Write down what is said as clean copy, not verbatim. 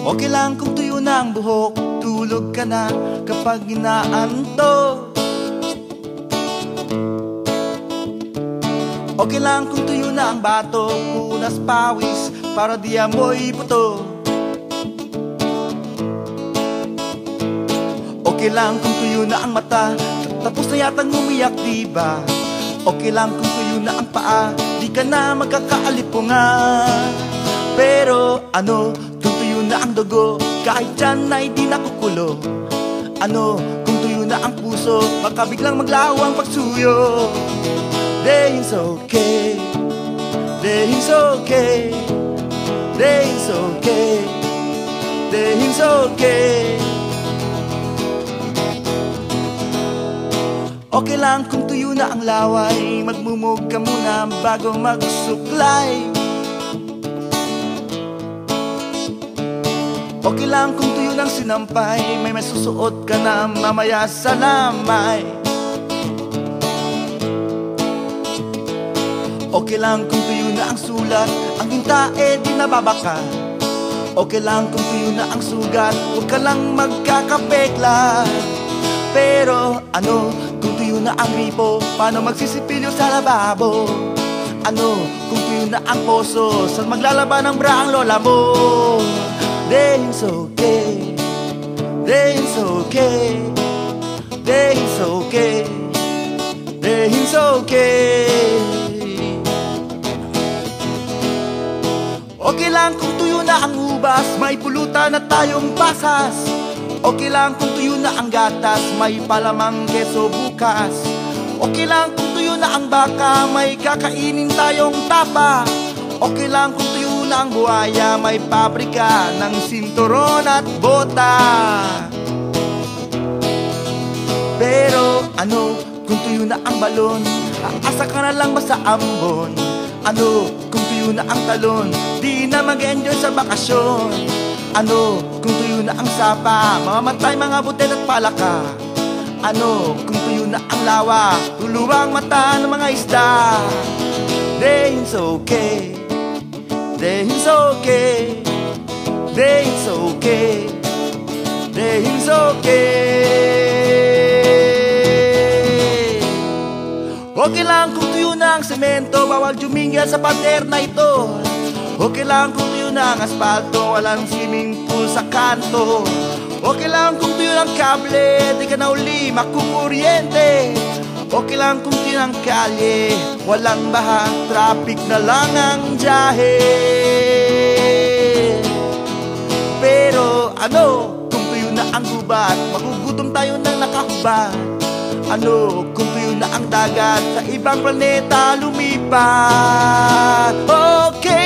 Okay lang kung tuyo na ang buhok, tulog ka na kapag inaantok. Okay lang kung tuyo na ang bato, punas pawis para di amoy buto. Okay lang kung tuyo na ang mata, tapos na yatang umiyak, diba? Okay lang kung tuyo na ang paa, di ka na magkakaalipungan. Pero ano, kung tuyo na ang dugo, kahit dyan ay di nakukulo. Ano, kung tuyo na ang puso, baka biglang maglaho ang pagsuyo. Dahil's okay, dahil's okay, dahil's okay, dahil's okay. Okay lang kung tuyo na ang laway, magmumug ka muna bago magsuklay. Okay lang kung tuyo ng sinampay, may masusuot ka na mamaya sa lamay. Okay lang kung tuyo na ang sulat, ang tinta di nababaka. Okay lang kung tuyo na ang sugat, huwag ka lang magkakapekla. Pero ano, kung tuyo na ang gripo, paano magsisipilyo sa lababo? Ano, kung tuyo na ang poso, saan maglalaba ng bra ang lola mo? Dahil's okay, dahil's okay, dahil's okay, dahil's okay. Okay lang kung tuyo na ang ubas, may pulutan na tayong pasas. Okay lang kung tuyo na ang gatas, may palamang keso bukas. Okay lang kung tuyo na ang baka, may kakainin tayong tapa. Okay lang kung tuyo na ang buhaya, may pabrika ng sinturon at bota. Pero ano, kung tuyo na ang balon, aasa ka na lang ba sa ambon? Ano, kung tuyo na ang talon, di na mag-enjoy sa bakasyon. Ano, kung tuyo na ang sapa, mamamatay mga butet at palaka. Ano, kung tuyo na ang lawa, tuluwang mata ng mga isda. Dahil's okay, dahil's okay, dahil's okay, dahil's okay. Okay lang kung tuyo na ang semento, bawal jumingga sa pader na ito. Okay lang kung tuyo na ang asfalto, walang swimming pool sa kanto. Okay lang kung tuyo ng kable, di ka na uli makukuryente. Okay lang kung tuyo ng kalye, walang baha, traffic na lang ang biyahe. Pero ano, kung tuyo na ang gubat, magugutom tayo ng nakahubad. Ano, kung tuyo na ang dagat, sa ibang planeta lumipat. Okay